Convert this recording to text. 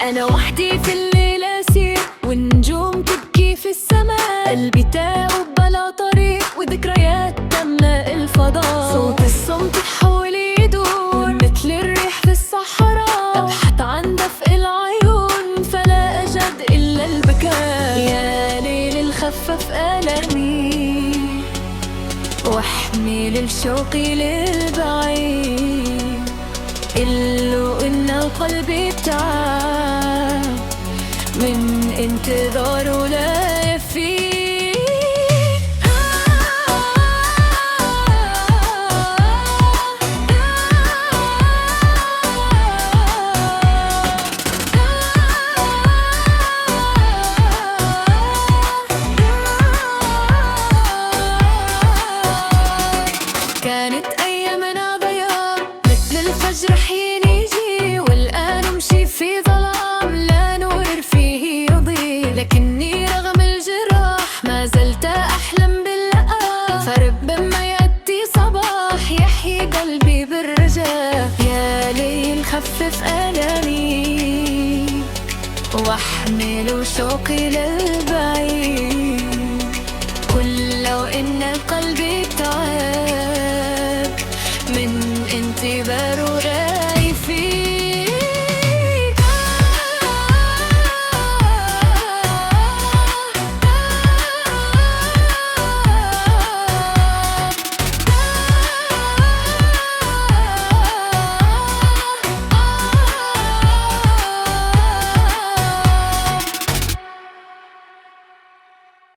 أنا وحدي في الليل أسير والنجوم تبكي في السماء، قلبي تاوب بلا طريق وذكريات تملأ الفضاء. صوت الصمت يحاول يدور مثل الريح في الصحراء، أبحث عن دفء العيون فلا أجد إلا البكاء. يا ليل الخفف آلامي واحمل الشوق للبعيد، قلو إن القلب ابتعد من انتظاره لا يفيد. كانت أيامنا بياض مثل الفجر حين يجي، والآن أمشي في ظلام لا نور فيه يضيء. لكني رغم الجراح ما زلت أحلم باللقاء، فربما يأتي صباح يحيي قلبي بالرجاء. يا ليل خفف آلامي واحمل شوقي للبعيد،